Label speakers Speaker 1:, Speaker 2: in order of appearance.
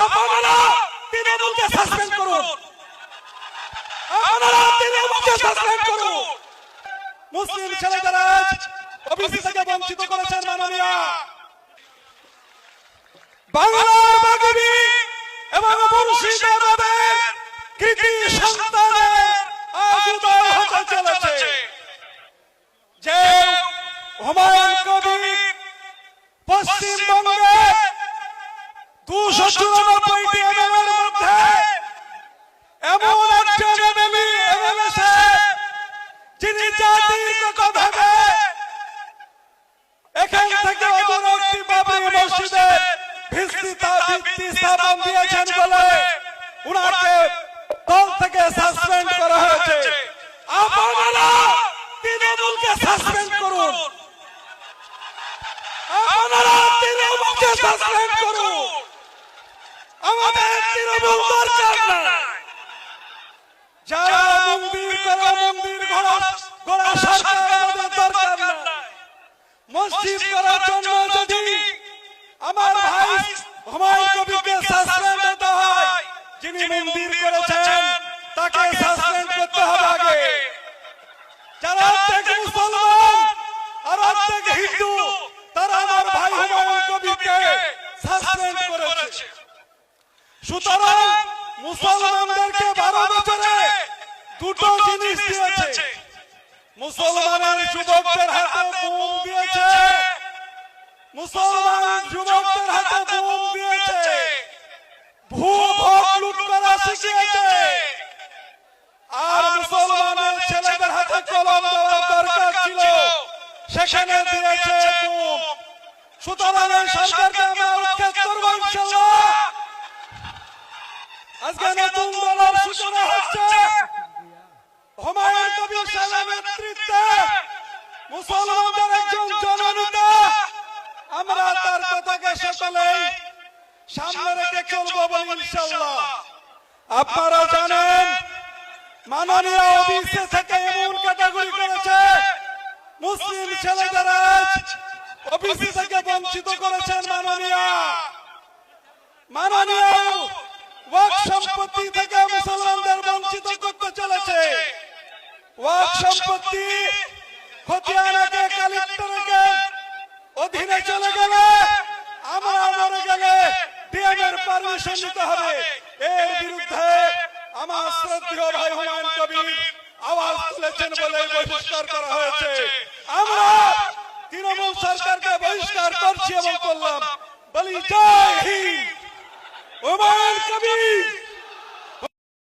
Speaker 1: আপনারা তৃণমূলকে সাসপেন্ড করুন, আপনারা তৃণমূলকে সাসপেন্ড করুন। মুসলিম ছেলেদের আজ ওবিসি থেকে বঞ্চিত করেছেন মাননীয় বাংলার বাগবি এবং মুর্শিদাবাদের কৃতি সন্তানের আজ উদয় হতে চলেছে। যে হুমায়ুন কবির পশ্চিমবঙ্গে 294টি এমএলএর মধ্যে এমন একজন এমএলএ যিনি জাতিগতভাবে এখান থেকে অদূর একটি বাবরি মসজিদের ভিত্তি স্থাপন দিয়েছেন বলে উনাকে দল থেকে সাসপেন্ড করা হয়েছে। আপনারা তৃণমূলকে সাসপেন্ড করুন, আপনারা তৃণমূলকে সাসপেন্ড করুন। আমাদের তৃণমূল দরকার নাই। যারা মন্দির করে মন্দির গড়া সরকার আমাদের দরকার নাই। মসজিদ করার জন্য যদি আমার ভাই হুমায়ুন কবিরকে সাসপেন্ড করতে হয়, যিনি মন্দির করেছেন তাকে সাসপেন্ড করতে হবে আগে। যারা অর্ধেক মুসলমান আর অর্ধেক হিন্দু তারা আমার ভাই হুমায়ুন কবিরকে সাসপেন্ড করেছে। সুতরাং মুসলমানদেরকে 12 বছরে দুটো জিনিস দিয়েছে। মুসলমানের যুবকদের হাতে বোম দিয়েছে, মুসলমান যুবকদের হাতে বোম দিয়েছে, ভূ-ভোগ লুট করা শিখিয়েছে। আর মুসলমানের ছেলেদের হাতে কলম দেওয়ার দরকার ছিল, সেখানে দিয়েছে বোম। সুতরাং এই সরকারকে আমরা উৎখাত করবো ইনশাআল্লাহ। আজকে নতুন দলের সূচনা হচ্ছে। হুমায়ুন কবির সাহেবের নেতৃত্বে মুসলমানদের একজন জননেতা। আমরা তার কথাকে সকলেই সামনে রেখে চলবো বলে ইনশাআল্লাহ। আপনারা জানেন মাননীয় ওবিসি থেকে এমন ক্যাটাগরি করেছে, মুসলিম ছেলেদের আজ ওবিসি থেকে বঞ্চিত করেছেন মাননীয় ওয়াক্ফ সম্পত্তি থেকে মুসলমানদের বঞ্চিত করতে চলেছে। ওয়াক্ফ সম্পত্তি খতিয়ানাকে কালেক্টরের অধীনে চলে গেলে, আমরা মরে গেলে ডিএম এর পারমিশন নিতে হবে। এর বিরুদ্ধে আমার শ্রদ্ধেয় ভাই হুমায়ুন কবির আওয়াজ তুলেছেন বলে বহিষ্কার করা হয়েছে। আমরা তৃণমূল সরকারকে বহিষ্কার করছি এবং করলাম। বলি জয় হিন্দ, হুমায়ুন কবির।